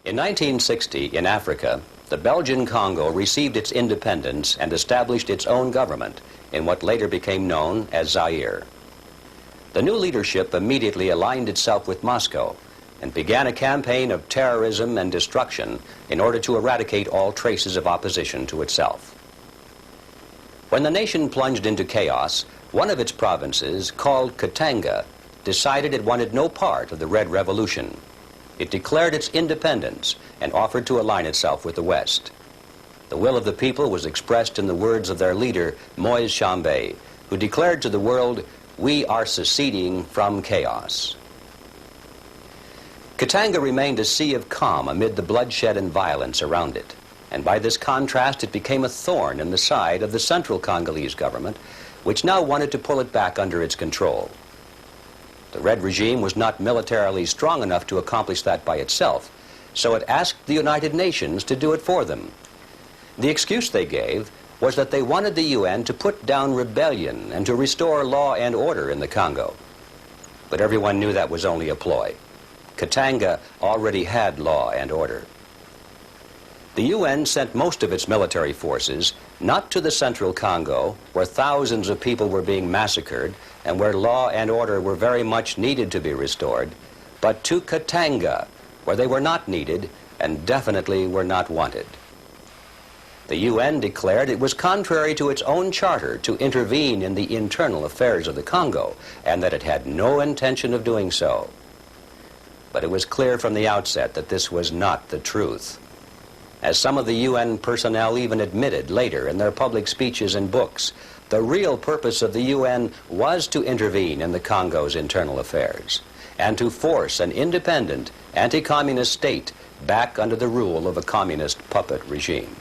In 1960, in Africa, the Belgian Congo received its independence and established its own government in what later became known as Zaire. The new leadership immediately aligned itself with Moscow and began a campaign of terrorism and destruction in order to eradicate all traces of opposition to itself. When the nation plunged into chaos, one of its provinces, called Katanga, decided it wanted no part of the Red Revolution. It declared its independence and offered to align itself with the West. The will of the people was expressed in the words of their leader, Moise Tshombe, who declared to the world, "We are seceding from chaos." Katanga remained a sea of calm amid the bloodshed and violence around it, and by this contrast it became a thorn in the side of the central Congolese government, which now wanted to pull it back under its control. The Red regime was not militarily strong enough to accomplish that by itself, so it asked the United Nations to do it for them. The excuse they gave was that they wanted the UN to put down rebellion and to restore law and order in the Congo. But everyone knew that was only a ploy. Katanga already had law and order. The UN sent most of its military forces not to the central Congo, where thousands of people were being massacred and where law and order were very much needed to be restored, but to Katanga, where they were not needed and definitely were not wanted. The UN declared it was contrary to its own charter to intervene in the internal affairs of the Congo, and that it had no intention of doing so. But it was clear from the outset that this was not the truth. As some of the UN personnel even admitted later in their public speeches and books, the real purpose of the UN was to intervene in the Congo's internal affairs and to force an independent, anti-communist state back under the rule of a communist puppet regime.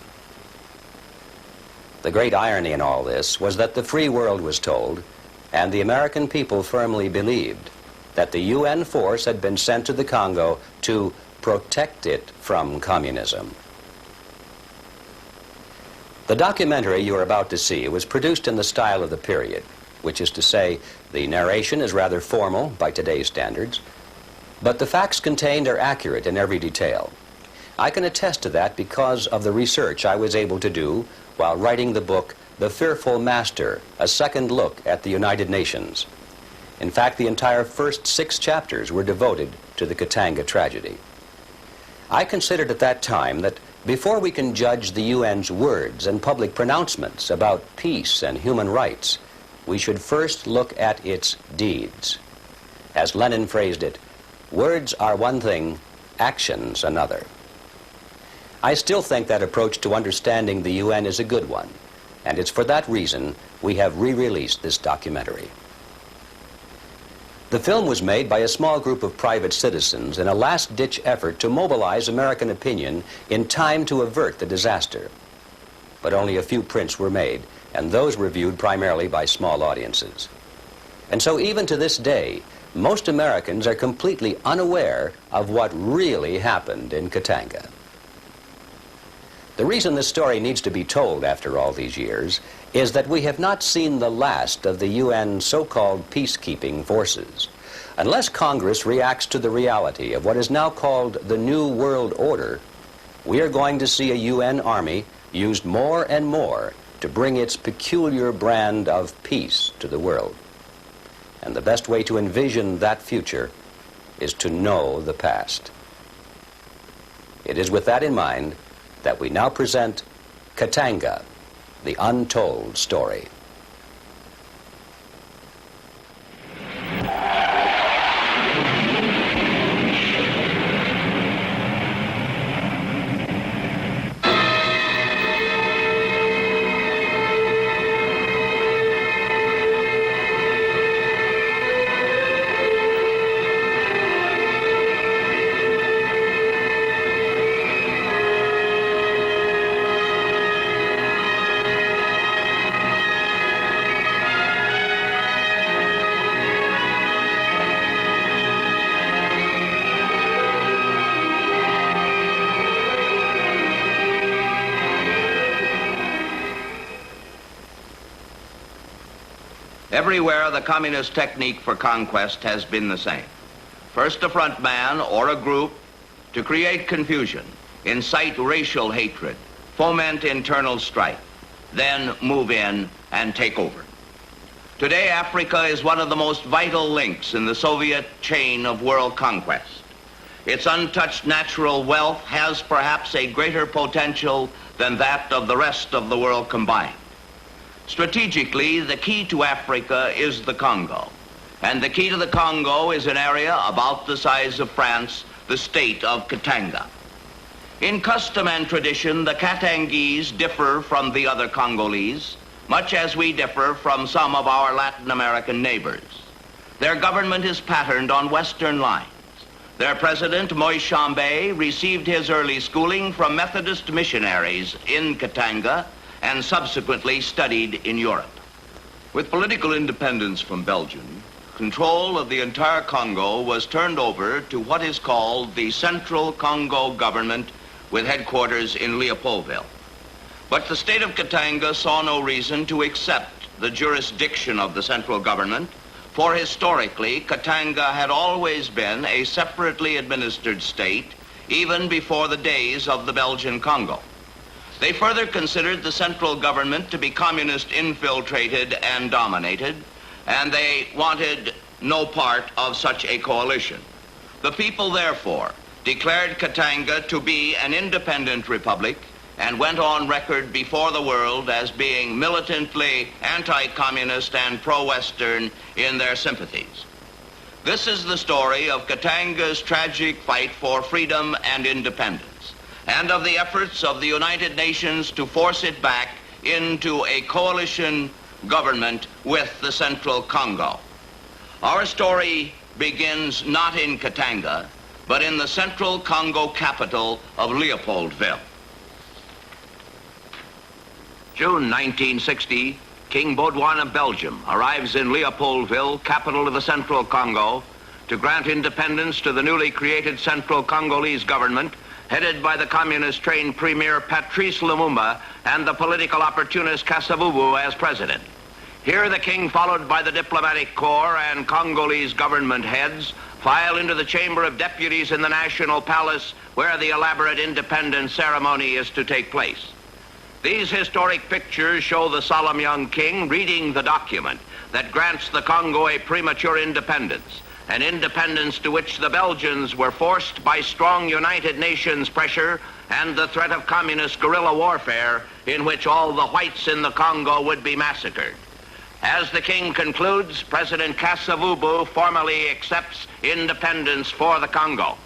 The great irony in all this was that the free world was told, and the American people firmly believed, that the UN force had been sent to the Congo to protect it from communism. The documentary you are about to see was produced in the style of the period, which is to say, the narration is rather formal by today's standards, but the facts contained are accurate in every detail. I can attest to that because of the research I was able to do while writing the book, The Fearful Master, A Second Look at the United Nations. In fact, the entire first 6 chapters were devoted to the Katanga tragedy. I considered at that time that before we can judge the UN's words and public pronouncements about peace and human rights, we should first look at its deeds. As Lenin phrased it, words are one thing, actions another. I still think that approach to understanding the UN is a good one, and it's for that reason we have re-released this documentary. The film was made by a small group of private citizens in a last-ditch effort to mobilize American opinion in time to avert the disaster. But only a few prints were made, and those were viewed primarily by small audiences. And so even to this day, most Americans are completely unaware of what really happened in Katanga. The reason this story needs to be told after all these years is that we have not seen the last of the UN so-called peacekeeping forces. Unless Congress reacts to the reality of what is now called the New World Order, we are going to see a UN army used more and more to bring its peculiar brand of peace to the world. And the best way to envision that future is to know the past. It is with that in mind that we now present Katanga, the untold story. Everywhere, the communist technique for conquest has been the same. First, a front man or a group to create confusion, incite racial hatred, foment internal strife, then move in and take over. Today, Africa is one of the most vital links in the Soviet chain of world conquest. Its untouched natural wealth has perhaps a greater potential than that of the rest of the world combined. Strategically, the key to Africa is the Congo. And the key to the Congo is an area about the size of France, the state of Katanga. In custom and tradition, the Katangese differ from the other Congolese, much as we differ from some of our Latin American neighbors. Their government is patterned on Western lines. Their president, Moise Tshombe, received his early schooling from Methodist missionaries in Katanga and subsequently studied in Europe. With political independence from Belgium, control of the entire Congo was turned over to what is called the Central Congo Government with headquarters in Leopoldville. But the state of Katanga saw no reason to accept the jurisdiction of the central government, for historically, Katanga had always been a separately administered state, even before the days of the Belgian Congo. They further considered the central government to be communist infiltrated and dominated, and they wanted no part of such a coalition. The people, therefore, declared Katanga to be an independent republic and went on record before the world as being militantly anti-communist and pro-Western in their sympathies. This is the story of Katanga's tragic fight for freedom and independence, and of the efforts of the United Nations to force it back into a coalition government with the Central Congo. Our story begins not in Katanga, but in the Central Congo capital of Leopoldville. June 1960, King Baudouin of Belgium arrives in Leopoldville, capital of the Central Congo, to grant independence to the newly created Central Congolese government, headed by the communist-trained Premier Patrice Lumumba and the political opportunist Kasavubu as president. Here the king, followed by the diplomatic corps and Congolese government heads, file into the Chamber of Deputies in the National Palace, where the elaborate independence ceremony is to take place. These historic pictures show the solemn young king reading the document that grants the Congo a premature independence, an independence to which the Belgians were forced by strong United Nations pressure and the threat of communist guerrilla warfare in which all the whites in the Congo would be massacred. As the king concludes, President Kasavubu formally accepts independence for the Congo.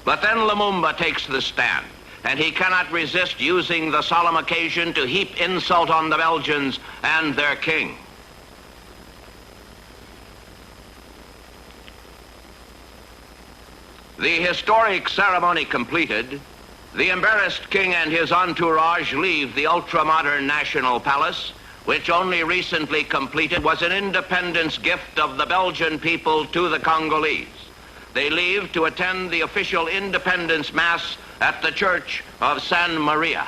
But then Lumumba takes the stand, and he cannot resist using the solemn occasion to heap insult on the Belgians and their king. The historic ceremony completed, the embarrassed king and his entourage leave the ultra-modern National Palace, which only recently completed was an independence gift of the Belgian people to the Congolese. They leave to attend the official independence mass at the Church of San Maria.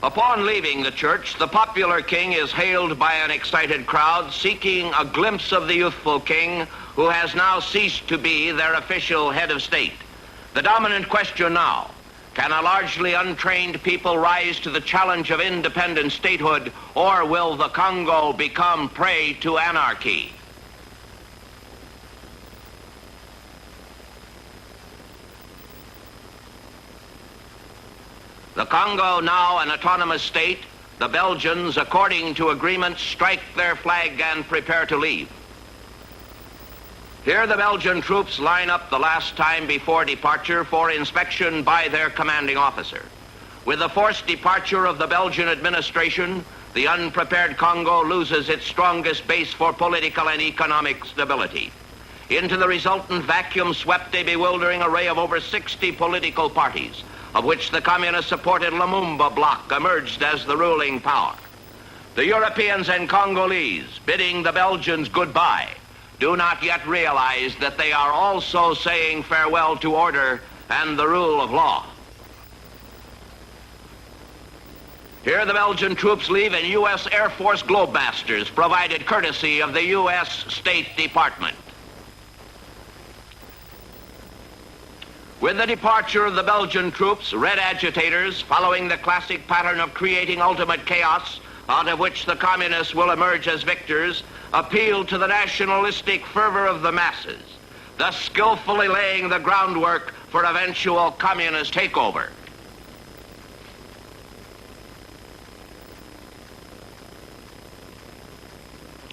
Upon leaving the church, the popular king is hailed by an excited crowd seeking a glimpse of the youthful king who has now ceased to be their official head of state. The dominant question now: can a largely untrained people rise to the challenge of independent statehood, or will the Congo become prey to anarchy? The Congo, now an autonomous state, the Belgians, according to agreement, strike their flag and prepare to leave. Here the Belgian troops line up the last time before departure for inspection by their commanding officer. With the forced departure of the Belgian administration, the unprepared Congo loses its strongest base for political and economic stability. Into the resultant vacuum swept a bewildering array of over 60 political parties, of which the communist-supported Lumumba bloc emerged as the ruling power. The Europeans and Congolese, bidding the Belgians goodbye, do not yet realize that they are also saying farewell to order and the rule of law. Here the Belgian troops leave in U.S. Air Force Globemasters, provided courtesy of the U.S. State Department. With the departure of the Belgian troops, red agitators, following the classic pattern of creating ultimate chaos, out of which the communists will emerge as victors, appealed to the nationalistic fervor of the masses, thus skillfully laying the groundwork for eventual communist takeover.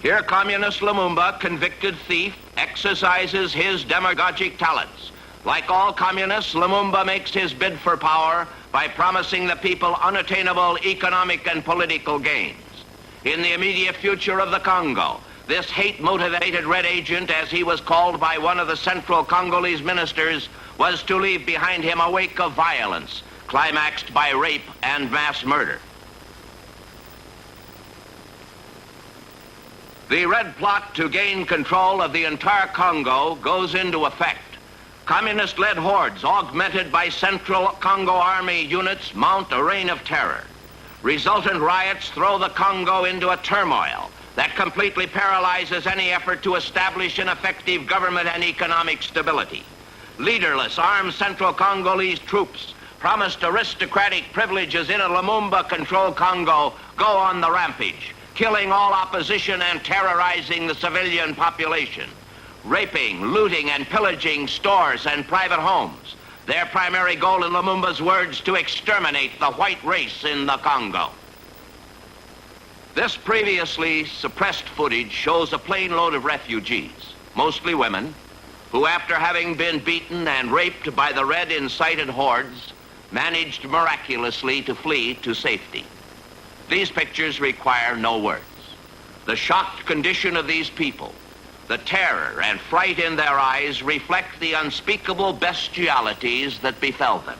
Here, Communist Lumumba, convicted thief, exercises his demagogic talents. Like all communists, Lumumba makes his bid for power by promising the people unattainable economic and political gains. In the immediate future of the Congo, this hate-motivated red agent, as he was called by one of the central Congolese ministers, was to leave behind him a wake of violence, climaxed by rape and mass murder. The red plot to gain control of the entire Congo goes into effect. Communist-led hordes, augmented by Central Congo Army units, mount a reign of terror. Resultant riots throw the Congo into a turmoil that completely paralyzes any effort to establish an effective government and economic stability. Leaderless, armed Central Congolese troops, promised aristocratic privileges in a Lumumba-controlled Congo, go on the rampage, killing all opposition and terrorizing the civilian population, raping, looting, and pillaging stores and private homes. Their primary goal, in Lumumba's words, to exterminate the white race in the Congo. This previously suppressed footage shows a plane load of refugees, mostly women, who, after having been beaten and raped by the red incited hordes, managed miraculously to flee to safety. These pictures require no words. The shocked condition of these people, the terror and fright in their eyes, reflect the unspeakable bestialities that befell them.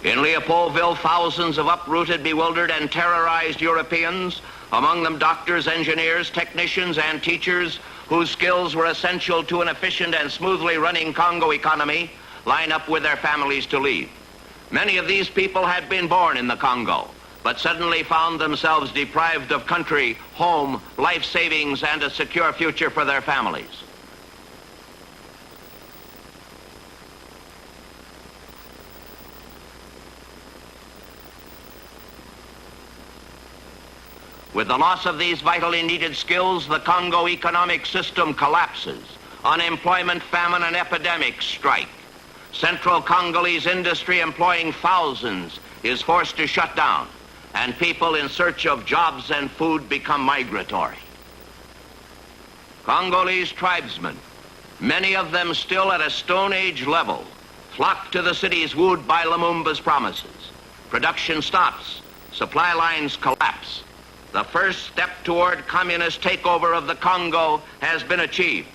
In Leopoldville, thousands of uprooted, bewildered, and terrorized Europeans, among them doctors, engineers, technicians, and teachers whose skills were essential to an efficient and smoothly running Congo economy, line up with their families to leave. Many of these people had been born in the Congo, but suddenly found themselves deprived of country, home, life savings, and a secure future for their families. With the loss of these vitally needed skills, the Congo economic system collapses. Unemployment, famine, and epidemics strike. Central Congolese industry, employing thousands, is forced to shut down, and people in search of jobs and food become migratory. Congolese tribesmen, many of them still at a Stone Age level, flock to the cities wooed by Lumumba's promises. Production stops. Supply lines collapse. The first step toward communist takeover of the Congo has been achieved.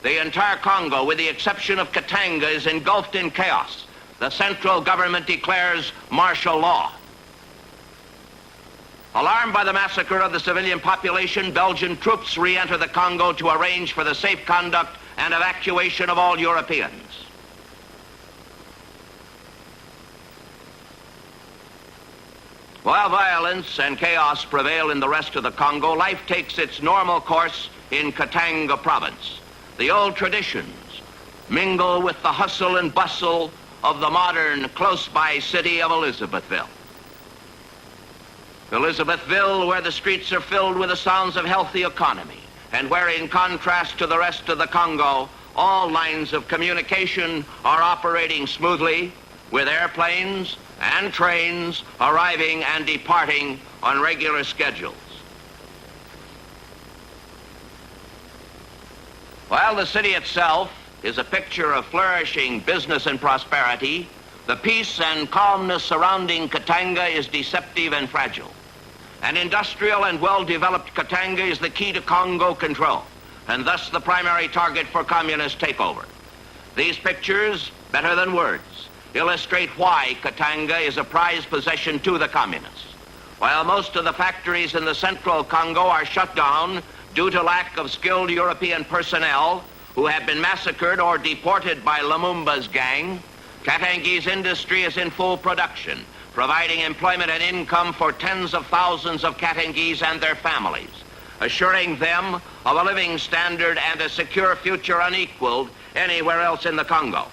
The entire Congo, with the exception of Katanga, is engulfed in chaos. The central government declares martial law. Alarmed by the massacre of the civilian population, Belgian troops re-enter the Congo to arrange for the safe conduct and evacuation of all Europeans. While violence and chaos prevail in the rest of the Congo, life takes its normal course in Katanga province. The old traditions mingle with the hustle and bustle of the modern, close-by city of Elizabethville. Elizabethville, where the streets are filled with the sounds of healthy economy, and where, in contrast to the rest of the Congo, all lines of communication are operating smoothly, with airplanes and trains arriving and departing on regular schedules. While the city itself is a picture of flourishing business and prosperity, the peace and calmness surrounding Katanga is deceptive and fragile. An industrial and well-developed Katanga is the key to Congo control, and thus the primary target for communist takeover. These pictures, better than words, illustrate why Katanga is a prized possession to the communists. While most of the factories in the central Congo are shut down due to lack of skilled European personnel who have been massacred or deported by Lumumba's gang, Katangi's industry is in full production, providing employment and income for tens of thousands of Katangis and their families, assuring them of a living standard and a secure future unequaled anywhere else in the Congo.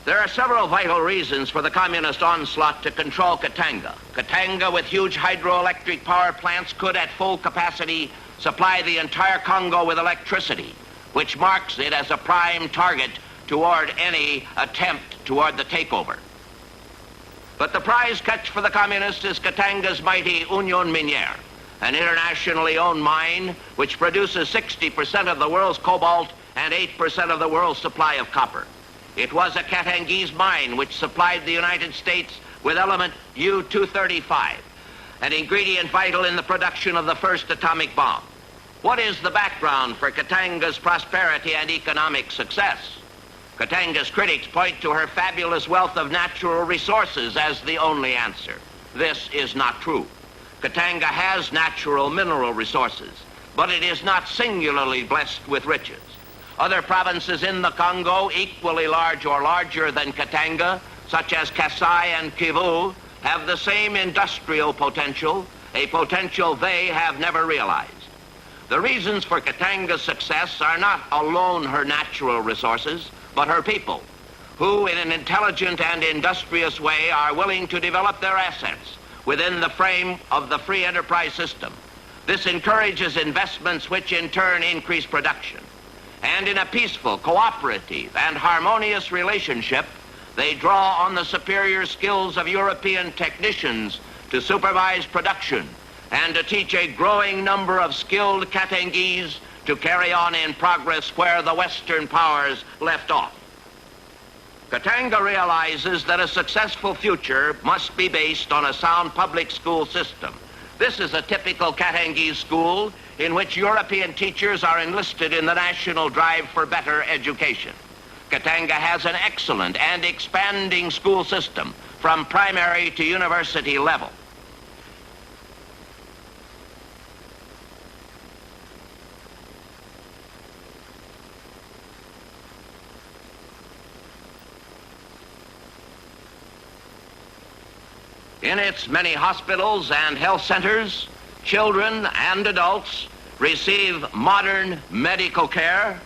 There are several vital reasons for the communist onslaught to control Katanga. Katanga, with huge hydroelectric power plants, could at full capacity supply the entire Congo with electricity, which marks it as a prime target toward any attempt toward the takeover. But the prize catch for the communists is Katanga's mighty Union Minière, an internationally owned mine which produces 60% of the world's cobalt and 8% of the world's supply of copper. It was a Katangese mine which supplied the United States with element U-235, an ingredient vital in the production of the first atomic bomb. What is the background for Katanga's prosperity and economic success? Katanga's critics point to her fabulous wealth of natural resources as the only answer. This is not true. Katanga has natural mineral resources, but it is not singularly blessed with riches. Other provinces in the Congo, equally large or larger than Katanga, such as Kasai and Kivu, have the same industrial potential, a potential they have never realized. The reasons for Katanga's success are not alone her natural resources, but her people, who in an intelligent and industrious way are willing to develop their assets within the frame of the free enterprise system. This encourages investments which in turn increase production. And in a peaceful, cooperative, and harmonious relationship, they draw on the superior skills of European technicians to supervise production and to teach a growing number of skilled Katangese to carry on in progress where the Western powers left off. Katanga realizes that a successful future must be based on a sound public school system. This is a typical Katangese school in which European teachers are enlisted in the national drive for better education. Katanga has an excellent and expanding school system from primary to university level. In its many hospitals and health centers, children and adults receive modern medical care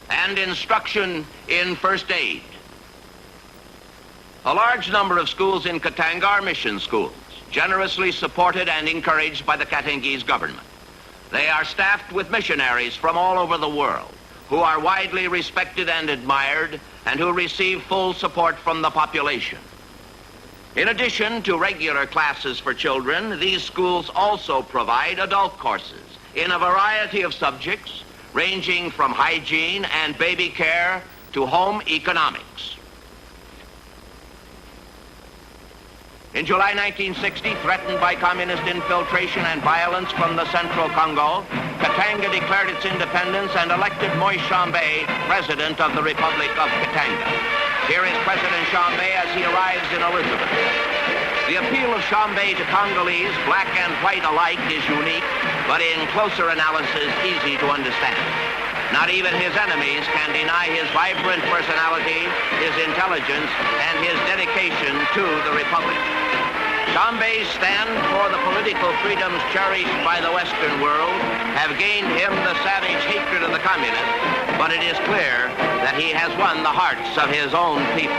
and instruction in first aid. A large number of schools in Katanga are mission schools, generously supported and encouraged by the Katangese government. They are staffed with missionaries from all over the world who are widely respected and admired and who receive full support from the population. In addition to regular classes for children, these schools also provide adult courses in a variety of subjects, ranging from hygiene and baby care to home economics. In July 1960, threatened by communist infiltration and violence from the central Congo, Katanga declared its independence and elected Moise Tshombe president of the Republic of Katanga. Here is President Tshombe as he arrives in Elizabeth. The appeal of Tshombe to Congolese, black and white alike, is unique, but in closer analysis, easy to understand. Not even his enemies can deny his vibrant personality, his intelligence, and his dedication to the Republic. Tshombe's stand for the political freedoms cherished by the Western world have gained him the savage hatred of the communists, but it is clear that he has won the hearts of his own people.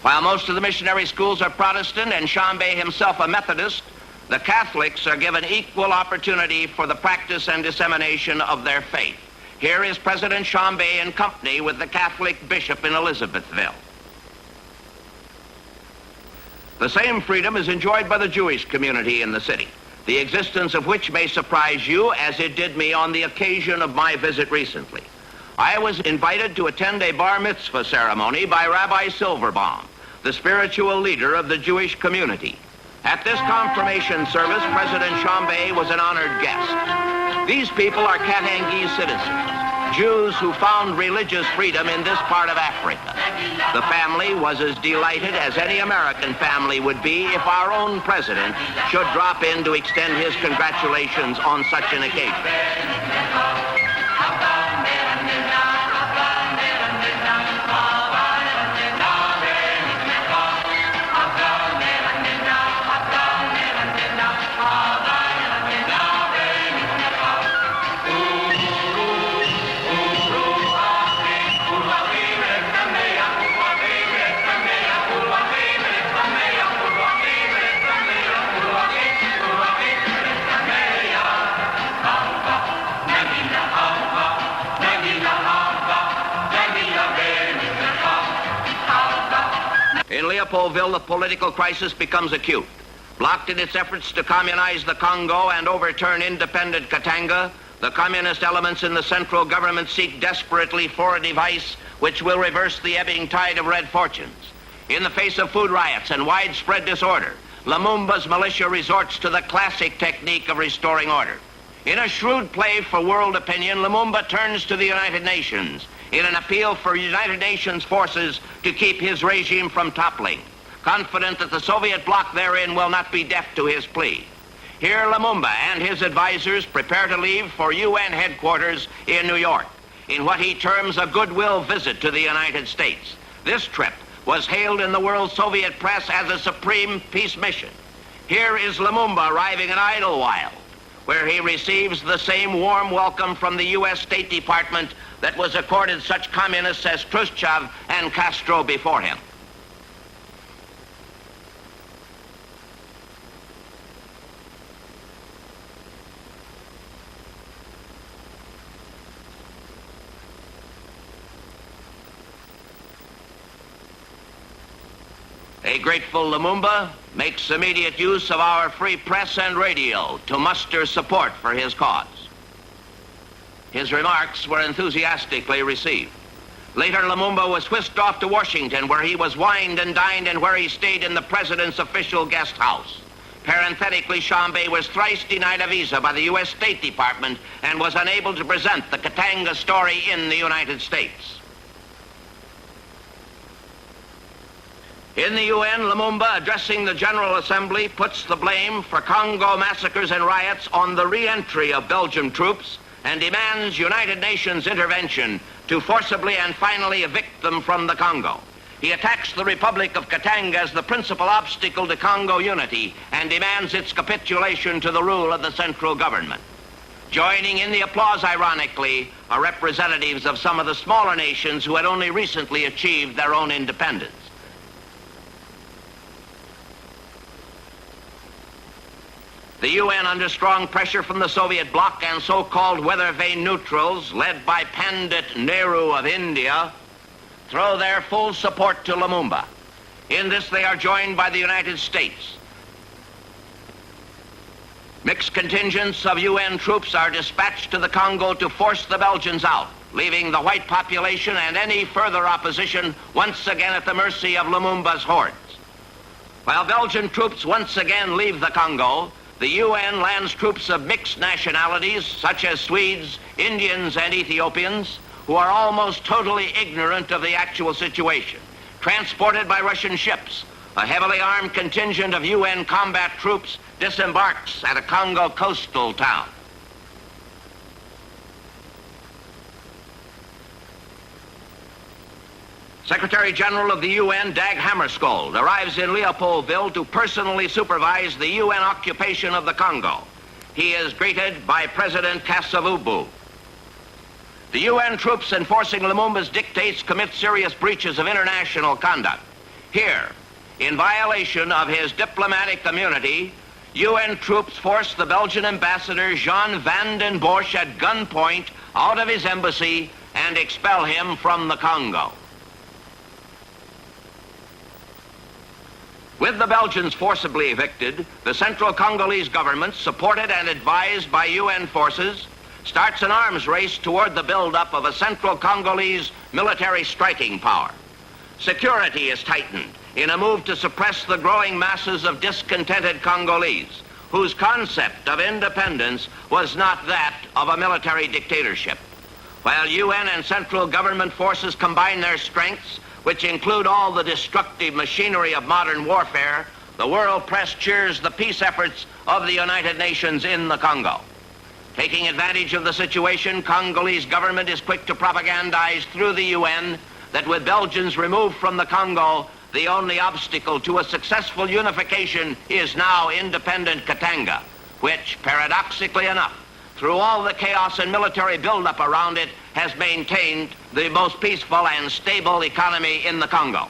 While most of the missionary schools are Protestant and Chambé himself a Methodist, the Catholics are given equal opportunity for the practice and dissemination of their faith. Here is President Chambé in company with the Catholic bishop in Elizabethville. The same freedom is enjoyed by the Jewish community in the city, the existence of which may surprise you as it did me on the occasion of my visit recently. I was invited to attend a bar mitzvah ceremony by Rabbi Silverbaum, the spiritual leader of the Jewish community. At this confirmation service, President Chambé was an honored guest. These people are Katangese citizens, Jews who found religious freedom in this part of Africa. The family was as delighted as any American family would be if our own president should drop in to extend his congratulations on such an occasion. In Leopoldville, the political crisis becomes acute. Blocked in its efforts to communize the Congo and overturn independent Katanga, the communist elements in the central government seek desperately for a device which will reverse the ebbing tide of red fortunes. In the face of food riots and widespread disorder, Lumumba's militia resorts to the classic technique of restoring order. In a shrewd play for world opinion, Lumumba turns to the United Nations in an appeal for United Nations forces to keep his regime from toppling, confident that the Soviet bloc therein will not be deaf to his plea. Here, Lumumba and his advisors prepare to leave for UN headquarters in New York, in what he terms a goodwill visit to the United States. This trip was hailed in the world Soviet press as a supreme peace mission. Here is Lumumba arriving in Idlewild, where he receives the same warm welcome from the U.S. State Department that was accorded such communists as Khrushchev and Castro before him. A grateful Lumumba makes immediate use of our free press and radio to muster support for his cause. His remarks were enthusiastically received. Later, Lumumba was whisked off to Washington, where he was wined and dined and where he stayed in the president's official guest house. Parenthetically, Chambé was thrice denied a visa by the U.S. State Department and was unable to present the Katanga story in the United States. In the UN, Lumumba, addressing the General Assembly, puts the blame for Congo massacres and riots on the re-entry of Belgian troops and demands United Nations intervention to forcibly and finally evict them from the Congo. He attacks the Republic of Katanga as the principal obstacle to Congo unity and demands its capitulation to the rule of the central government. Joining in the applause, ironically, are representatives of some of the smaller nations who had only recently achieved their own independence. The UN, under strong pressure from the Soviet bloc and so-called weather-vane neutrals, led by Pandit Nehru of India, throw their full support to Lumumba. In this, they are joined by the United States. Mixed contingents of UN troops are dispatched to the Congo to force the Belgians out, leaving the white population and any further opposition once again at the mercy of Lumumba's hordes. While Belgian troops once again leave the Congo, the UN lands troops of mixed nationalities, such as Swedes, Indians, and Ethiopians, who are almost totally ignorant of the actual situation. Transported by Russian ships, a heavily armed contingent of UN combat troops disembarks at a Congo coastal town. Secretary General of the UN, Dag Hammarskjöld, arrives in Leopoldville to personally supervise the UN occupation of the Congo. He is greeted by President Kasavubu. The UN troops enforcing Lumumba's dictates commit serious breaches of international conduct. Here, in violation of his diplomatic immunity, UN troops forced the Belgian ambassador Jean van den Bosch at gunpoint out of his embassy and expel him from the Congo. With the Belgians forcibly evicted, the Central Congolese government, supported and advised by UN forces, starts an arms race toward the buildup of a Central Congolese military striking power. Security is tightened in a move to suppress the growing masses of discontented Congolese, whose concept of independence was not that of a military dictatorship. While UN and central government forces combine their strengths, which include all the destructive machinery of modern warfare, the world press cheers the peace efforts of the United Nations in the Congo. Taking advantage of the situation, Congolese government is quick to propagandize through the UN that with Belgians removed from the Congo, the only obstacle to a successful unification is now independent Katanga, which, paradoxically enough, through all the chaos and military buildup around it, has maintained the most peaceful and stable economy in the Congo.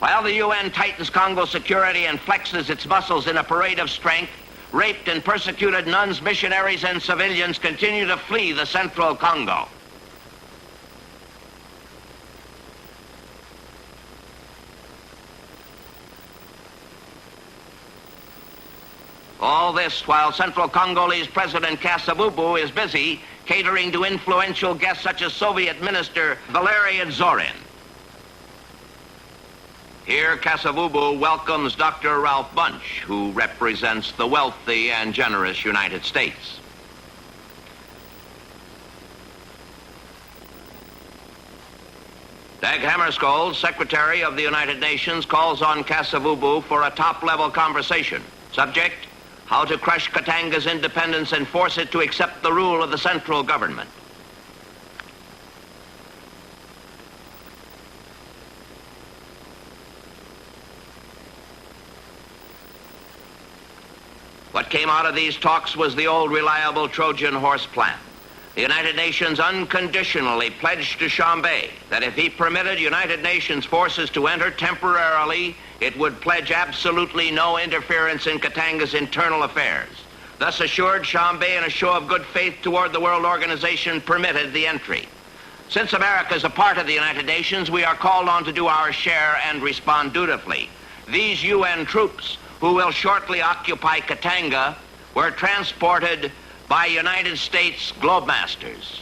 While the UN tightens Congo's security and flexes its muscles in a parade of strength, raped and persecuted nuns, missionaries, and civilians continue to flee the central Congo. All this while Central Congolese President Kasavubu is busy catering to influential guests such as Soviet Minister Valerian Zorin. Here, Kasavubu welcomes Dr. Ralph Bunche, who represents the wealthy and generous United States. Dag Hammarskjöld, Secretary of the United Nations, calls on Kasavubu for a top-level conversation. Subject: how to crush Katanga's independence and force it to accept the rule of the central government. What came out of these talks was the old reliable Trojan horse plan. The United Nations unconditionally pledged to Chambé that if he permitted United Nations forces to enter temporarily, it would pledge absolutely no interference in Katanga's internal affairs. Thus assured, Chambé, in a show of good faith toward the World Organization, permitted the entry. Since America is a part of the United Nations, we are called on to do our share and respond dutifully. These UN troops, who will shortly occupy Katanga, were transported by United States Globemasters.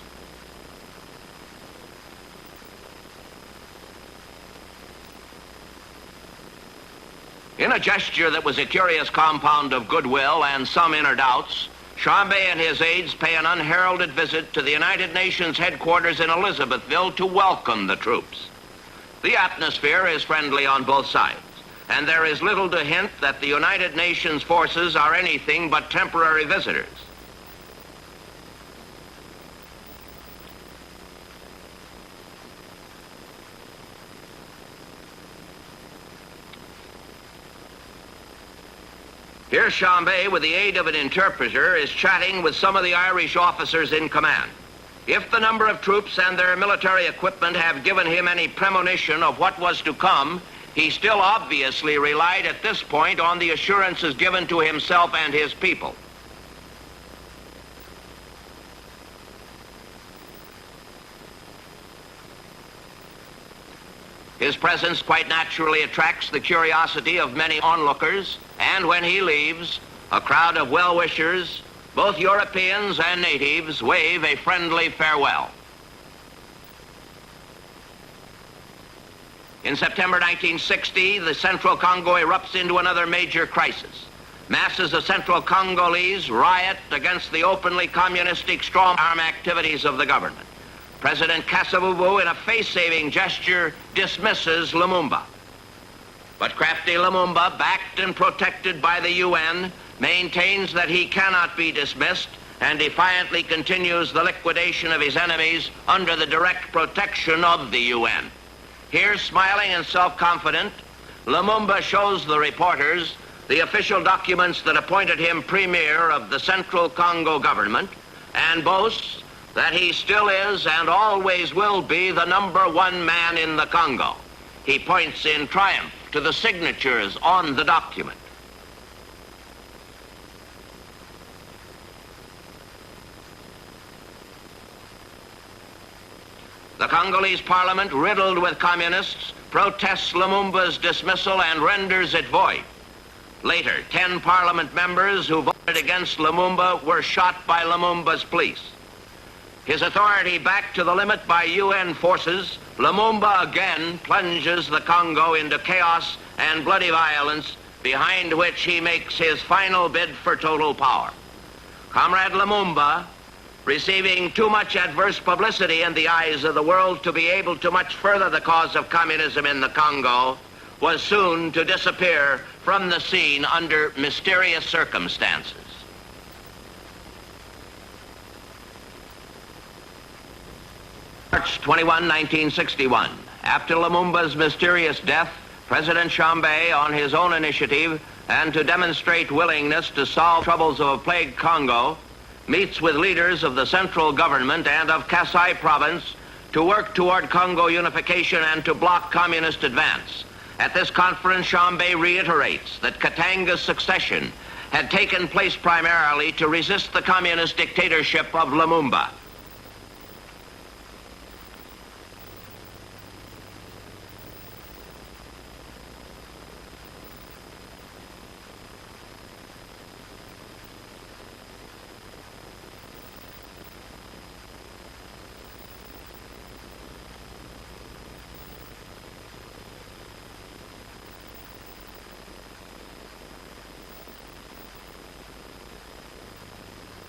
In a gesture that was a curious compound of goodwill and some inner doubts, Chambé and his aides pay an unheralded visit to the United Nations headquarters in Elizabethville to welcome the troops. The atmosphere is friendly on both sides, and there is little to hint that the United Nations forces are anything but temporary visitors. Here Chambé, with the aid of an interpreter, is chatting with some of the Irish officers in command. If the number of troops and their military equipment have given him any premonition of what was to come, he still obviously relied at this point on the assurances given to himself and his people. His presence quite naturally attracts the curiosity of many onlookers, and when he leaves, a crowd of well-wishers, both Europeans and natives, wave a friendly farewell. In September 1960, the Central Congo erupts into another major crisis. Masses of Central Congolese riot against the openly communistic strong-arm activities of the government. President Kasavubu, in a face-saving gesture, dismisses Lumumba. But crafty Lumumba, backed and protected by the UN, maintains that he cannot be dismissed and defiantly continues the liquidation of his enemies under the direct protection of the UN. Here, smiling and self-confident, Lumumba shows the reporters the official documents that appointed him premier of the Central Congo government and boasts that he still is and always will be the #1 man in the Congo. He points in triumph to the signatures on the document. The Congolese parliament, riddled with communists, protests Lumumba's dismissal and renders it void. Later, 10 parliament members who voted against Lumumba were shot by Lumumba's police. His authority backed to the limit by UN forces, Lumumba again plunges the Congo into chaos and bloody violence, behind which he makes his final bid for total power. Comrade Lumumba, receiving too much adverse publicity in the eyes of the world to be able to much further the cause of communism in the Congo, was soon to disappear from the scene under mysterious circumstances. March 21, 1961. After Lumumba's mysterious death, President Chambé, on his own initiative, and to demonstrate willingness to solve troubles of a plagued Congo, meets with leaders of the central government and of Kasai province to work toward Congo unification and to block communist advance. At this conference, Chambé reiterates that Katanga's succession had taken place primarily to resist the communist dictatorship of Lumumba.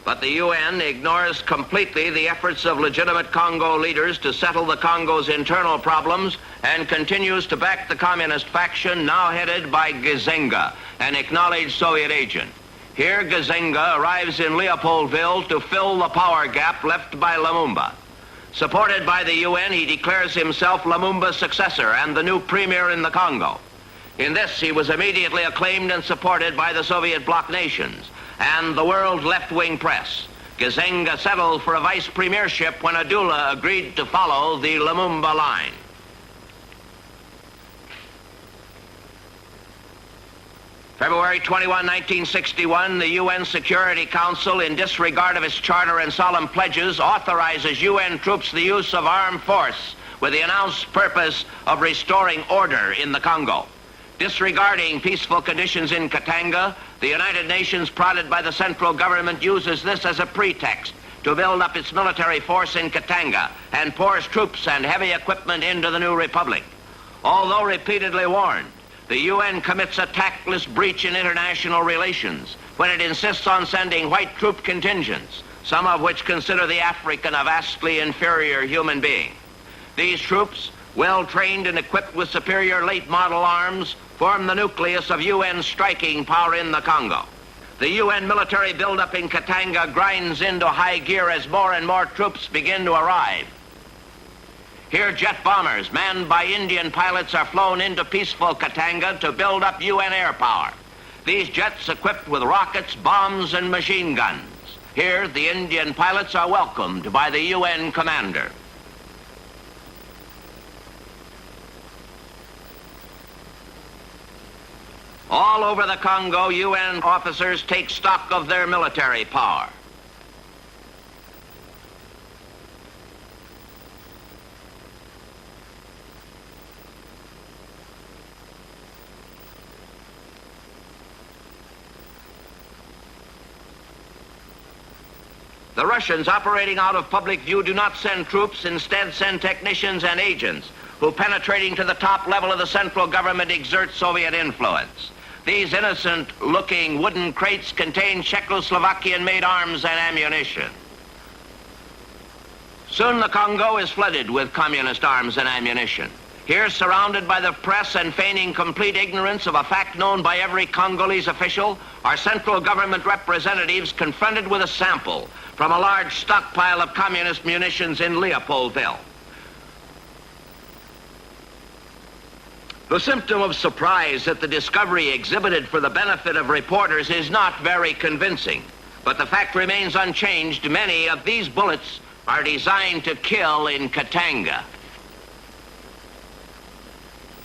But the UN ignores completely the efforts of legitimate Congo leaders to settle the Congo's internal problems and continues to back the communist faction now headed by Gizenga, an acknowledged Soviet agent. Here, Gizenga arrives in Leopoldville to fill the power gap left by Lumumba. Supported by the UN, he declares himself Lumumba's successor and the new premier in the Congo. In this, he was immediately acclaimed and supported by the Soviet bloc nations and the world left-wing press. Gizenga settled for a vice premiership when Adula agreed to follow the Lumumba line. February 21, 1961, the UN Security Council, in disregard of its charter and solemn pledges, authorizes UN troops the use of armed force with the announced purpose of restoring order in the Congo. Disregarding peaceful conditions in Katanga, the United Nations, prodded by the central government, uses this as a pretext to build up its military force in Katanga and pours troops and heavy equipment into the new republic. Although repeatedly warned, the UN commits a tactless breach in international relations when it insists on sending white troop contingents, some of which consider the African a vastly inferior human being. These troops, well trained and equipped with superior late model arms, form the nucleus of UN striking power in the Congo. The UN military buildup in Katanga grinds into high gear as more and more troops begin to arrive. Here, jet bombers manned by Indian pilots are flown into peaceful Katanga to build up UN air power. These jets equipped with rockets, bombs, and machine guns. Here, the Indian pilots are welcomed by the UN commander. All over the Congo, UN officers take stock of their military power. The Russians, operating out of public view, do not send troops, instead send technicians and agents who, penetrating to the top level of the central government, exert Soviet influence. These innocent-looking wooden crates contain Czechoslovakian-made arms and ammunition. Soon the Congo is flooded with communist arms and ammunition. Here, surrounded by the press and feigning complete ignorance of a fact known by every Congolese official, are central government representatives confronted with a sample from a large stockpile of communist munitions in Leopoldville. The symptom of surprise at the discovery exhibited for the benefit of reporters is not very convincing, but the fact remains unchanged. Many of these bullets are designed to kill in Katanga.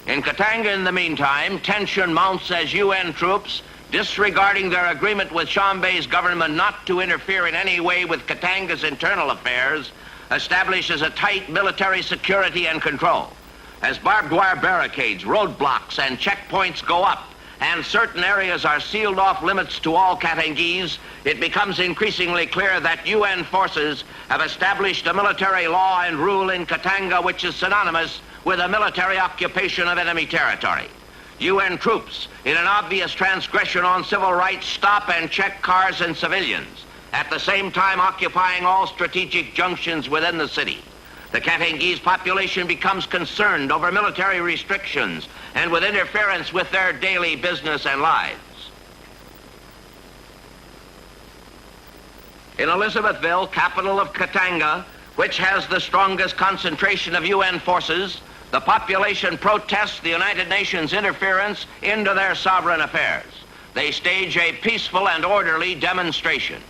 In Katanga, in the meantime, tension mounts as UN troops, disregarding their agreement with Shambay's government not to interfere in any way with Katanga's internal affairs, establishes a tight military security and control. As barbed wire barricades, roadblocks, and checkpoints go up, and certain areas are sealed off limits to all Katangese, it becomes increasingly clear that UN forces have established a military law and rule in Katanga which is synonymous with a military occupation of enemy territory. UN troops, in an obvious transgression on civil rights, stop and check cars and civilians, at the same time occupying all strategic junctions within the city. The Katangese population becomes concerned over military restrictions and with interference with their daily business and lives. In Elizabethville, capital of Katanga, which has the strongest concentration of UN forces, the population protests the United Nations interference into their sovereign affairs. They stage a peaceful and orderly demonstration.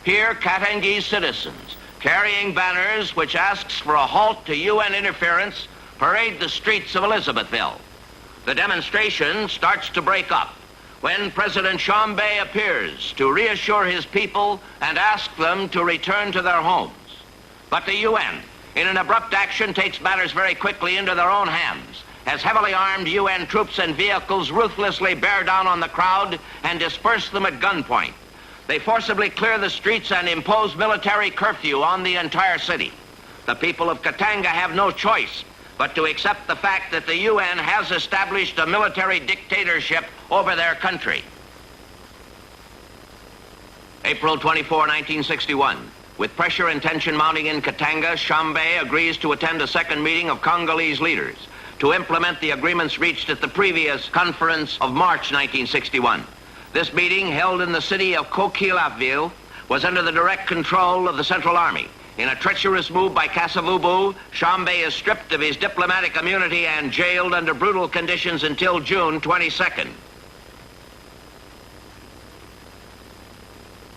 Here, Katangese citizens, carrying banners which asks for a halt to UN interference, parade the streets of Elizabethville. The demonstration starts to break up when President Shambay appears to reassure his people and ask them to return to their homes. But the UN, in an abrupt action, takes matters very quickly into their own hands, as heavily armed UN troops and vehicles ruthlessly bear down on the crowd and disperse them at gunpoint. They forcibly clear the streets and impose military curfew on the entire city. The people of Katanga have no choice but to accept the fact that the UN has established a military dictatorship over their country. April 24, 1961. With pressure and tension mounting in Katanga, Shambay agrees to attend a second meeting of Congolese leaders to implement the agreements reached at the previous conference of March 1961. This meeting, held in the city of Coquilhaville, was under the direct control of the Central Army. In a treacherous move by Kasavubu, Shambay is stripped of his diplomatic immunity and jailed under brutal conditions until June 22nd.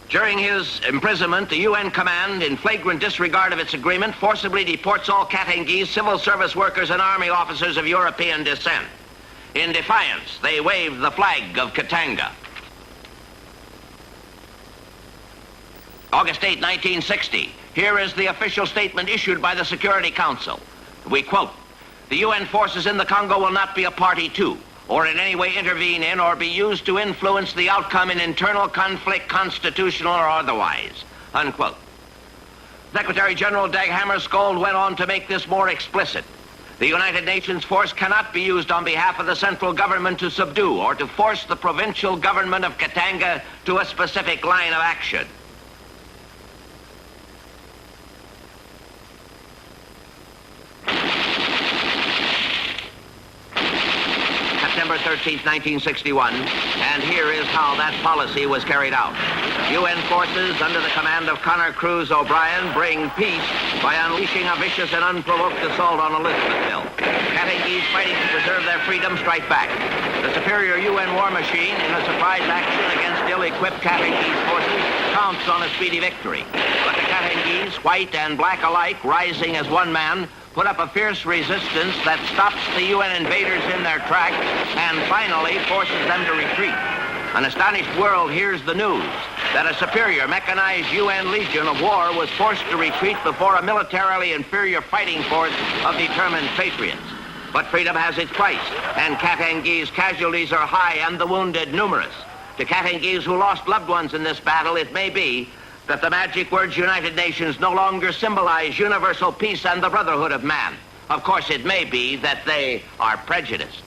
During his imprisonment, the UN command, in flagrant disregard of its agreement, forcibly deports all Katangese civil service workers and army officers of European descent. In defiance, they wave the flag of Katanga. August 8, 1960. Here is the official statement issued by the Security Council. We quote, "The UN forces in the Congo will not be a party to, or in any way intervene in, or be used to influence the outcome in internal conflict, constitutional or otherwise," unquote. Secretary General Dag Hammarskjöld went on to make this more explicit. The United Nations force cannot be used on behalf of the central government to subdue or to force the provincial government of Katanga to a specific line of action. September 13, 1961, and here is how that policy was carried out. UN forces under the command of Connor Cruz O'Brien bring peace by unleashing a vicious and unprovoked assault on Elizabethville. Katangese fighting to preserve their freedom strike back. The superior UN war machine, in a surprise action against ill-equipped Katangese forces, counts on a speedy victory. But the Katangese, white and black alike, rising as one man, put up a fierce resistance that stops the UN invaders in their tracks and finally forces them to retreat. An astonished world hears the news that a superior mechanized UN Legion of War was forced to retreat before a militarily inferior fighting force of determined patriots. But freedom has its price, and Katangese casualties are high and the wounded numerous. To Katangese who lost loved ones in this battle, it may be that the magic words United Nations no longer symbolize universal peace and the brotherhood of man. Of course, it may be that they are prejudiced.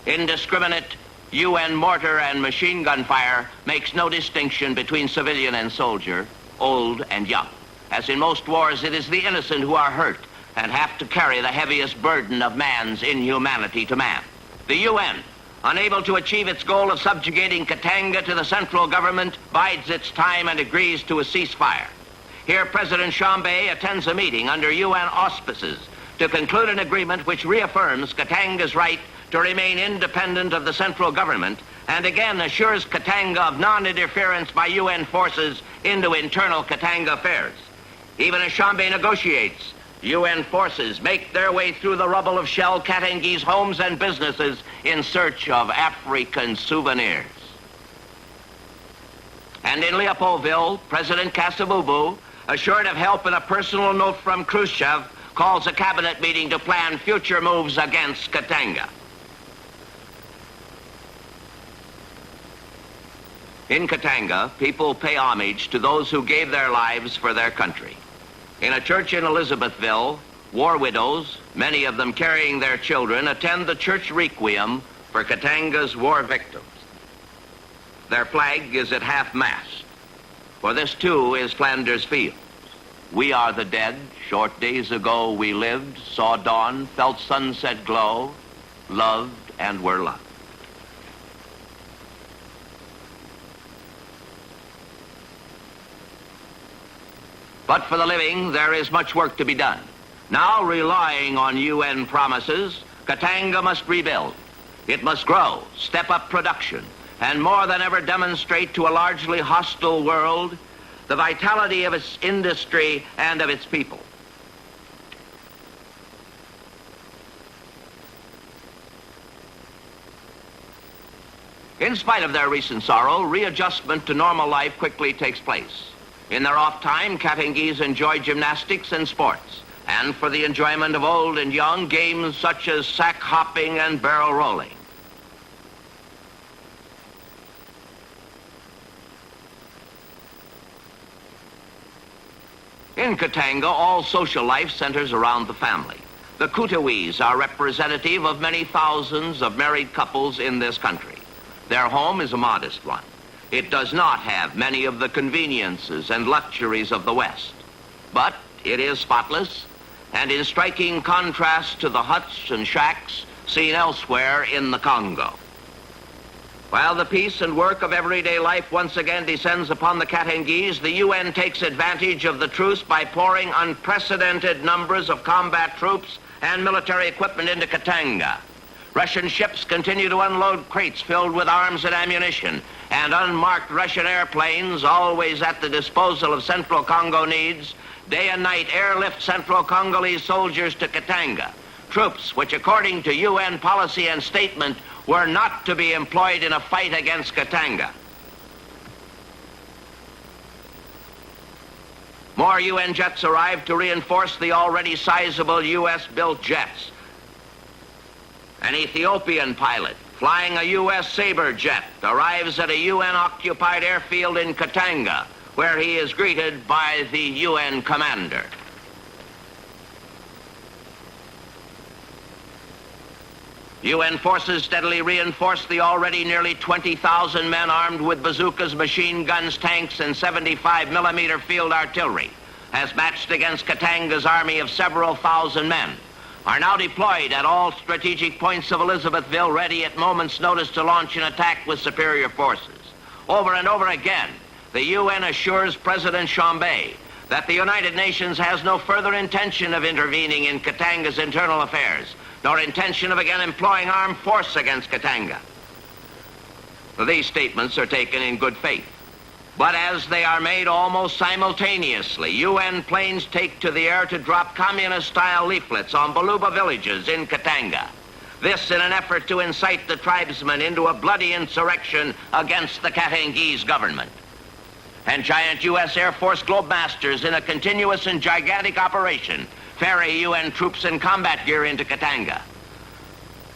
Indiscriminate UN mortar and machine gun fire makes no distinction between civilian and soldier, old and young. As in most wars, it is the innocent who are hurt and have to carry the heaviest burden of man's inhumanity to man. The UN, unable to achieve its goal of subjugating Katanga to the central government, bides its time and agrees to a ceasefire. Here, President Shambay attends a meeting under UN auspices to conclude an agreement which reaffirms Katanga's right to remain independent of the central government and again assures Katanga of non-interference by UN forces into internal Katanga affairs. Even as Shambay negotiates, UN forces make their way through the rubble of shell Katangese homes and businesses in search of African souvenirs. And in Leopoldville, President Kasavubu, assured of help in a personal note from Khrushchev, calls a cabinet meeting to plan future moves against Katanga. In Katanga, people pay homage to those who gave their lives for their country. In a church in Elizabethville, war widows, many of them carrying their children, attend the church requiem for Katanga's war victims. Their flag is at half-mast, for this too is Flanders Fields. We are the dead. Short days ago we lived, saw dawn, felt sunset glow, loved and were loved. But for the living, there is much work to be done. Now, relying on UN promises, Katanga must rebuild. It must grow, step up production, and more than ever demonstrate to a largely hostile world the vitality of its industry and of its people. In spite of their recent sorrow, readjustment to normal life quickly takes place. In their off time, Katangese enjoy gymnastics and sports, and for the enjoyment of old and young, games such as sack hopping and barrel rolling. In Katanga, all social life centers around the family. The Kutawis are representative of many thousands of married couples in this country. Their home is a modest one. It does not have many of the conveniences and luxuries of the West, but it is spotless and in striking contrast to the huts and shacks seen elsewhere in the Congo. While the peace and work of everyday life once again descends upon the Katangese, the UN takes advantage of the truce by pouring unprecedented numbers of combat troops and military equipment into Katanga. Russian ships continue to unload crates filled with arms and ammunition, and unmarked Russian airplanes, always at the disposal of Central Congo needs, day and night airlift Central Congolese soldiers to Katanga, troops which, according to UN policy and statement, were not to be employed in a fight against Katanga. More UN jets arrived to reinforce the already sizable US-built jets. An Ethiopian pilot flying a U.S. Sabre jet arrives at a UN-occupied airfield in Katanga, where he is greeted by the UN commander. UN forces steadily reinforce the already nearly 20,000 men armed with bazookas, machine guns, tanks, and 75mm field artillery, as matched against Katanga's army of several thousand men, are now deployed at all strategic points of Elizabethville, ready at moment's notice to launch an attack with superior forces. Over and over again, the UN assures President Chambé that the United Nations has no further intention of intervening in Katanga's internal affairs, nor intention of again employing armed force against Katanga. These statements are taken in good faith. But as they are made almost simultaneously, UN planes take to the air to drop communist-style leaflets on Baluba villages in Katanga. This in an effort to incite the tribesmen into a bloody insurrection against the Katangese government. And giant U.S. Air Force Globemasters, in a continuous and gigantic operation, ferry UN troops in combat gear into Katanga.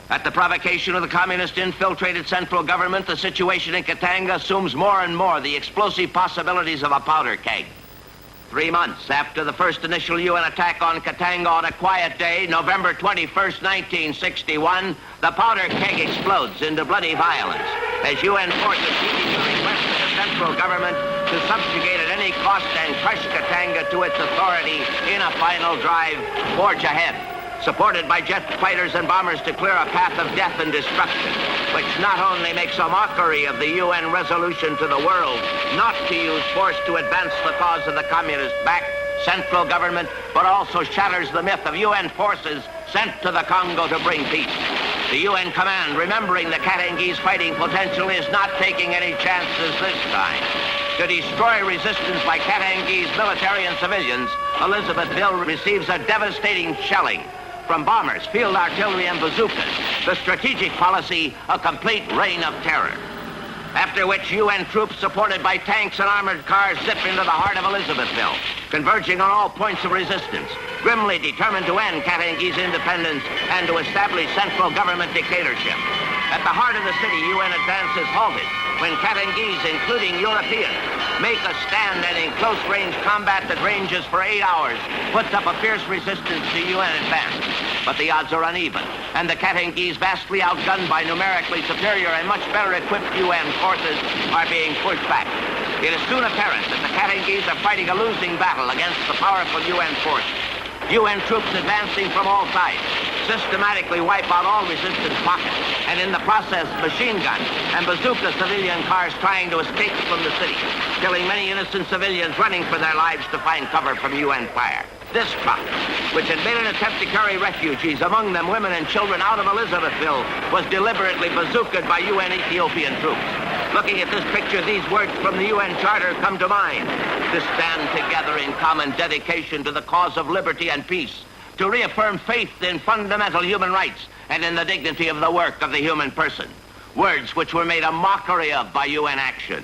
At the provocation of the communist-infiltrated central government, the situation in Katanga assumes more and more the explosive possibilities of a powder keg. 3 months after the first initial UN attack on Katanga on a quiet day, November 21st, 1961, the powder keg explodes into bloody violence as UN forces repeatedly requested the central government to subjugate at any cost and crush Katanga to its authority in a final drive, forge ahead, supported by jet fighters and bombers to clear a path of death and destruction, which not only makes a mockery of the UN resolution to the world not to use force to advance the cause of the communist-backed central government, but also shatters the myth of UN forces sent to the Congo to bring peace. The UN command, remembering the Katangese fighting potential, is not taking any chances this time. To destroy resistance by Katangese military and civilians, Elizabethville receives a devastating shelling from bombers, field artillery, and bazookas. The strategic policy, a complete reign of terror. After which UN troops supported by tanks and armored cars zip into the heart of Elizabethville, converging on all points of resistance, grimly determined to end Katangese independence and to establish central government dictatorship. At the heart of the city, UN advance is halted when Katangese, including Europeans, make a stand and in close-range combat that ranges for 8 hours, puts up a fierce resistance to UN advance. But the odds are uneven, and the Katangese, vastly outgunned by numerically superior and much better equipped UN forces, are being pushed back. It is soon apparent that the Katangese are fighting a losing battle against the powerful UN forces. UN troops advancing from all sides systematically wipe out all resistance pockets, and in the process, machine gun and bazooka civilian cars trying to escape from the city, killing many innocent civilians running for their lives to find cover from UN fire. This truck, which had made an attempt to carry refugees, among them women and children, out of Elizabethville, was deliberately bazookaed by UN Ethiopian troops. Looking at this picture, these words from the UN Charter come to mind: to stand together in common dedication to the cause of liberty and peace, to reaffirm faith in fundamental human rights and in the dignity of the work of the human person. Words which were made a mockery of by UN action.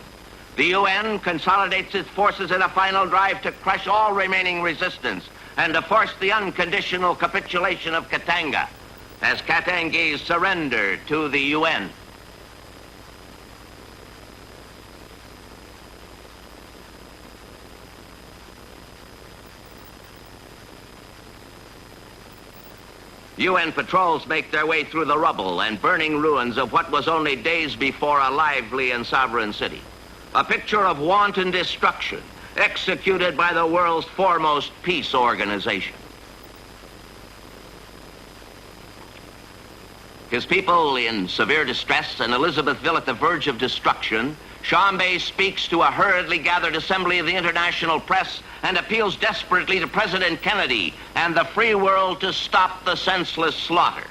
The UN consolidates its forces in a final drive to crush all remaining resistance and to force the unconditional capitulation of Katanga as Katangese surrender to the UN. UN patrols make their way through the rubble and burning ruins of what was only days before a lively and sovereign city. A picture of wanton destruction executed by the world's foremost peace organization. His people in severe distress and Elizabethville at the verge of destruction, Chambé speaks to a hurriedly gathered assembly of the international press and appeals desperately to President Kennedy and the free world to stop the senseless slaughter.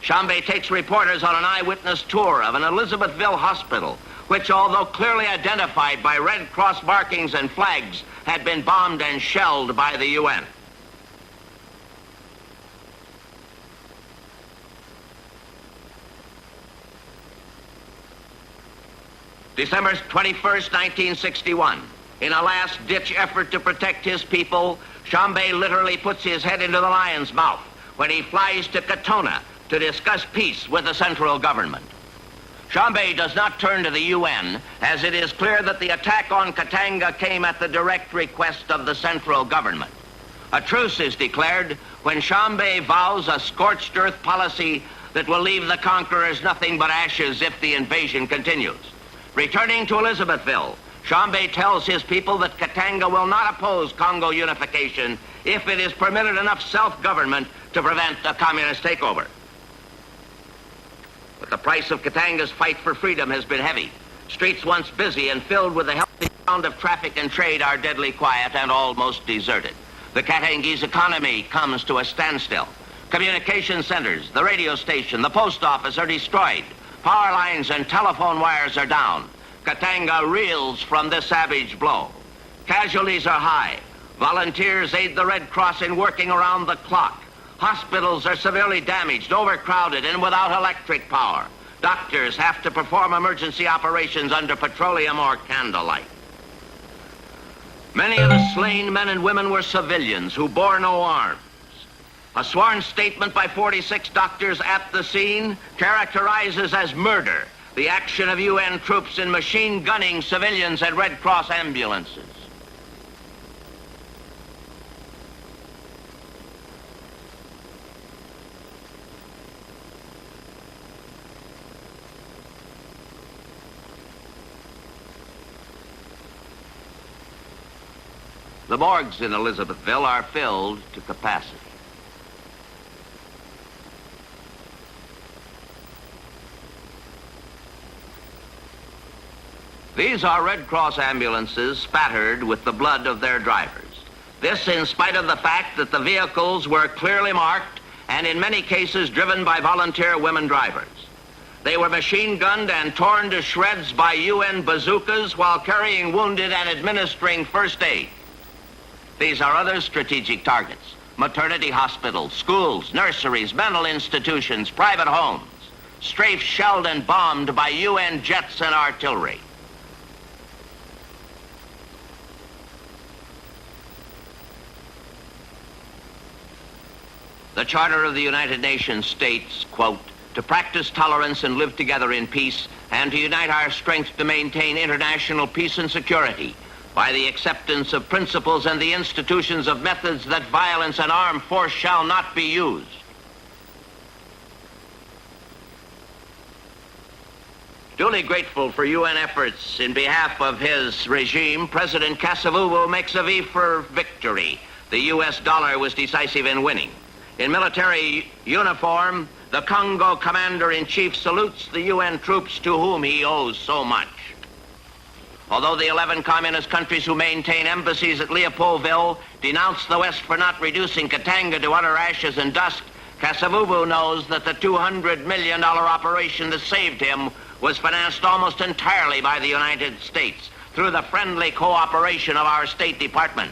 Chambé takes reporters on an eyewitness tour of an Elizabethville hospital, which, although clearly identified by Red Cross markings and flags, had been bombed and shelled by the UN. December 21st, 1961. In a last-ditch effort to protect his people, Chambé literally puts his head into the lion's mouth when he flies to Katona to discuss peace with the central government. Chambé does not turn to the UN, as it is clear that the attack on Katanga came at the direct request of the central government. A truce is declared when Chambé vows a scorched earth policy that will leave the conquerors nothing but ashes if the invasion continues. Returning to Elizabethville, Chambé tells his people that Katanga will not oppose Congo unification if it is permitted enough self-government to prevent a communist takeover. But the price of Katanga's fight for freedom has been heavy. Streets once busy and filled with the healthy sound of traffic and trade are deadly quiet and almost deserted. The Katangese economy comes to a standstill. Communication centers, the radio station, the post office are destroyed. Power lines and telephone wires are down. Katanga reels from this savage blow. Casualties are high. Volunteers aid the Red Cross in working around the clock. Hospitals are severely damaged, overcrowded, and without electric power. Doctors have to perform emergency operations under petroleum or candlelight. Many of the slain men and women were civilians who bore no arms. A sworn statement by 46 doctors at the scene characterizes as murder the action of UN troops in machine gunning civilians and Red Cross ambulances. The morgues in Elizabethville are filled to capacity. These are Red Cross ambulances spattered with the blood of their drivers. This in spite of the fact that the vehicles were clearly marked and in many cases driven by volunteer women drivers. They were machine-gunned and torn to shreds by UN bazookas while carrying wounded and administering first aid. These are other strategic targets: maternity hospitals, schools, nurseries, mental institutions, private homes, strafed, shelled, and bombed by UN jets and artillery. The Charter of the United Nations states, quote, "To practice tolerance and live together in peace, and to unite our strength to maintain international peace and security by the acceptance of principles and the institutions of methods that violence and armed force shall not be used." Duly grateful for UN efforts in behalf of his regime, President Kasavubu makes a V for victory. The US dollar was decisive in winning. In military uniform, the Congo commander-in-chief salutes the UN troops to whom he owes so much. Although the 11 communist countries who maintain embassies at Leopoldville denounce the West for not reducing Katanga to utter ashes and dust, Kasavubu knows that the $200 million operation that saved him was financed almost entirely by the United States through the friendly cooperation of our State Department.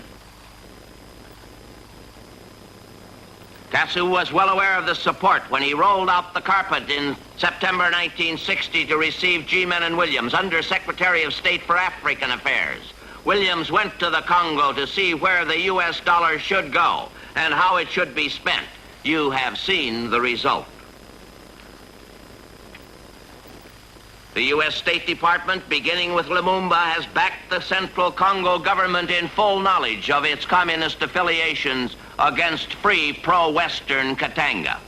Kasu was well aware of the support when he rolled out the carpet in September 1960 to receive G. Menon Williams, Under Secretary of State for African Affairs. Williams went to the Congo to see where the U.S. dollar should go and how it should be spent. You have seen the result. The U.S. State Department, beginning with Lumumba, has backed the Central Congo government in full knowledge of its communist affiliations against free pro-Western Katanga.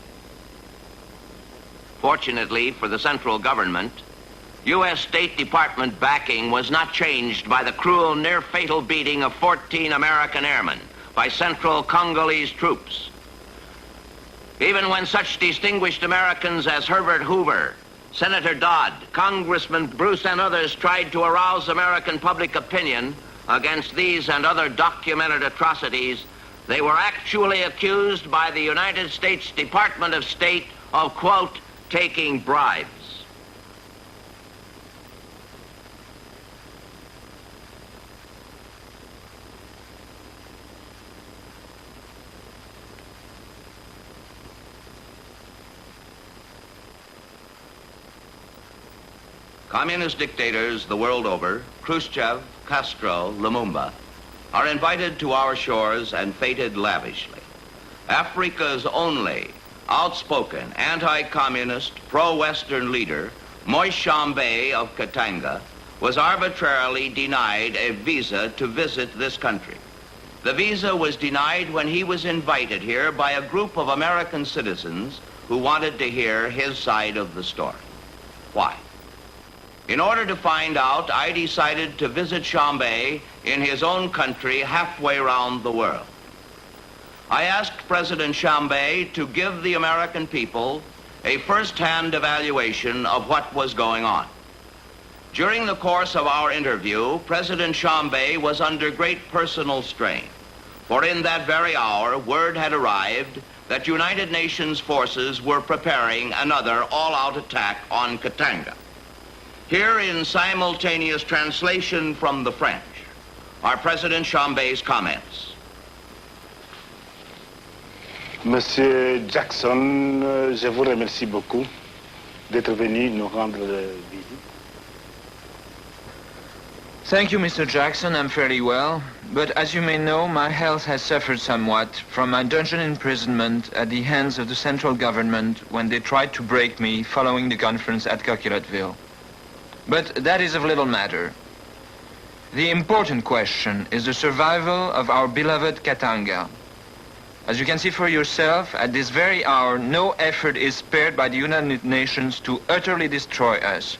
Fortunately for the central government, U.S. State Department backing was not changed by the cruel, near-fatal beating of 14 American airmen by Central Congolese troops. Even when such distinguished Americans as Herbert Hoover, Senator Dodd, Congressman Bruce, and others tried to arouse American public opinion against these and other documented atrocities, they were actually accused by the United States Department of State of, quote, taking bribes. Communist dictators the world over, Khrushchev, Castro, Lumumba, are invited to our shores and feted lavishly. Africa's only outspoken anti-communist, pro-Western leader, Moise Tshombe of Katanga, was arbitrarily denied a visa to visit this country. The visa was denied when he was invited here by a group of American citizens who wanted to hear his side of the story. Why? In order to find out, I decided to visit Tshombe in his own country halfway around the world. I asked President Tshombe to give the American people a first-hand evaluation of what was going on. During the course of our interview, President Tshombe was under great personal strain, for in that very hour, word had arrived that United Nations forces were preparing another all-out attack on Katanga. Here in simultaneous translation from the French are President Tshombe's comments. Monsieur Jackson, je vous remercie beaucoup d'être venu nous rendre visite. Thank you, Mr. Jackson. I'm fairly well. But as you may know, my health has suffered somewhat from my dungeon imprisonment at the hands of the central government when they tried to break me following the conference at Coquilletteville. But that is of little matter. The important question is the survival of our beloved Katanga. As you can see for yourself, at this very hour, no effort is spared by the United Nations to utterly destroy us.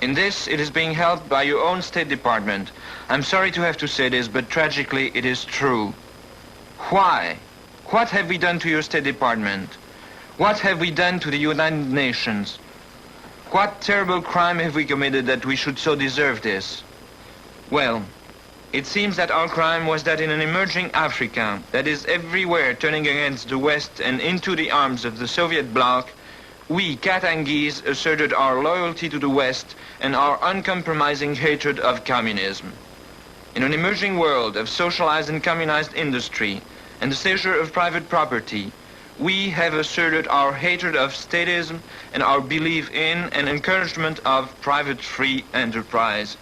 In this, it is being helped by your own State Department. I'm sorry to have to say this, but tragically, it is true. Why? What have we done to your State Department? What have we done to the United Nations? What terrible crime have we committed that we should so deserve this? Well, it seems that our crime was that in an emerging Africa that is everywhere turning against the West and into the arms of the Soviet bloc, we, Katangese, asserted our loyalty to the West and our uncompromising hatred of communism. In an emerging world of socialized and communized industry and the seizure of private property, we have asserted our hatred of statism and our belief in and encouragement of private free enterprise.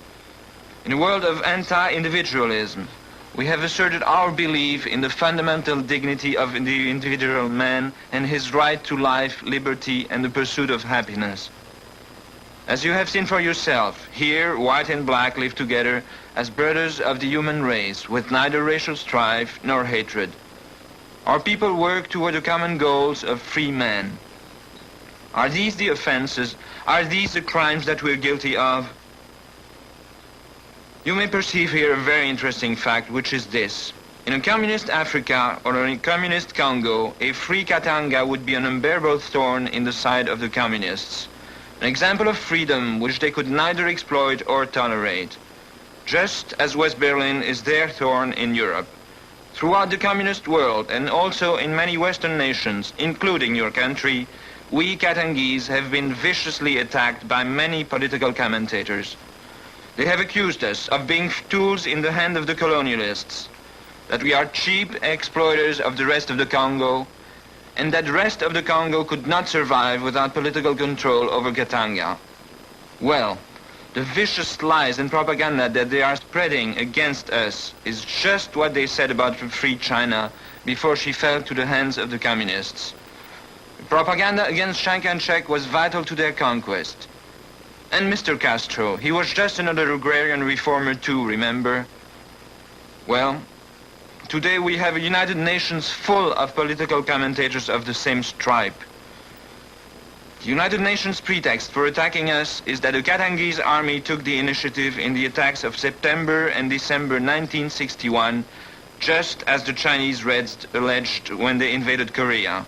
In a world of anti-individualism, we have asserted our belief in the fundamental dignity of the individual man and his right to life, liberty, and the pursuit of happiness. As you have seen for yourself, here white and black live together as brothers of the human race, with neither racial strife nor hatred. Our people work toward the common goals of free men. Are these the offenses? Are these the crimes that we're guilty of? You may perceive here a very interesting fact, which is this. In a communist Africa or in a communist Congo, a free Katanga would be an unbearable thorn in the side of the communists. An example of freedom which they could neither exploit or tolerate. Just as West Berlin is their thorn in Europe. Throughout the communist world and also in many Western nations, including your country, we Katangese have been viciously attacked by many political commentators. They have accused us of being tools in the hand of the colonialists, that we are cheap exploiters of the rest of the Congo, and that the rest of the Congo could not survive without political control over Katanga. Well, the vicious lies and propaganda that they are spreading against us is just what they said about free China before she fell to the hands of the communists. The propaganda against Chiang Kai-shek was vital to their conquest. And Mr. Castro, he was just another agrarian reformer too, remember? Well, today we have a United Nations full of political commentators of the same stripe. The United Nations pretext for attacking us is that the Katangese army took the initiative in the attacks of September and December 1961, just as the Chinese Reds alleged when they invaded Korea.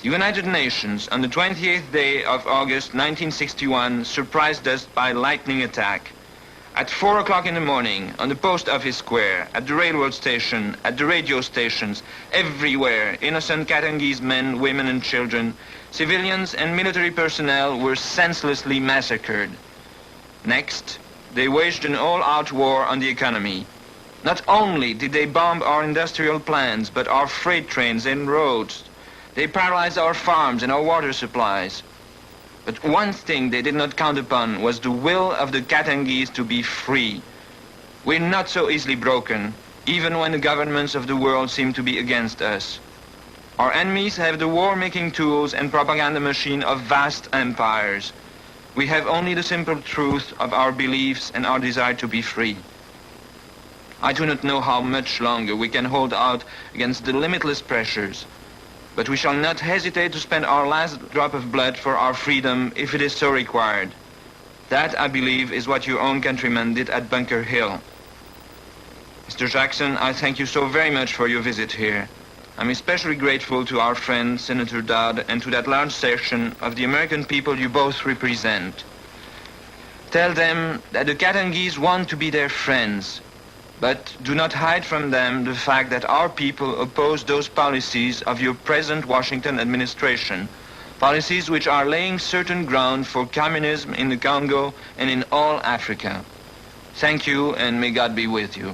The United Nations, on the 28th day of August 1961, surprised us by lightning attack. At 4 o'clock in the morning, on the post office square, at the railroad station, at the radio stations, everywhere, innocent Katangese men, women and children, civilians and military personnel were senselessly massacred. Next, they waged an all-out war on the economy. Not only did they bomb our industrial plants, but our freight trains and roads. They paralyzed our farms and our water supplies. But one thing they did not count upon was the will of the Katangese to be free. We're not so easily broken, even when the governments of the world seem to be against us. Our enemies have the war-making tools and propaganda machine of vast empires. We have only the simple truth of our beliefs and our desire to be free. I do not know how much longer we can hold out against the limitless pressures, but we shall not hesitate to spend our last drop of blood for our freedom if it is so required. That, I believe, is what your own countrymen did at Bunker Hill. Mr. Jackson, I thank you so very much for your visit here. I'm especially grateful to our friend, Senator Dodd, and to that large section of the American people you both represent. Tell them that the Katangese want to be their friends, but do not hide from them the fact that our people oppose those policies of your present Washington administration, policies which are laying certain ground for communism in the Congo and in all Africa. Thank you, and may God be with you.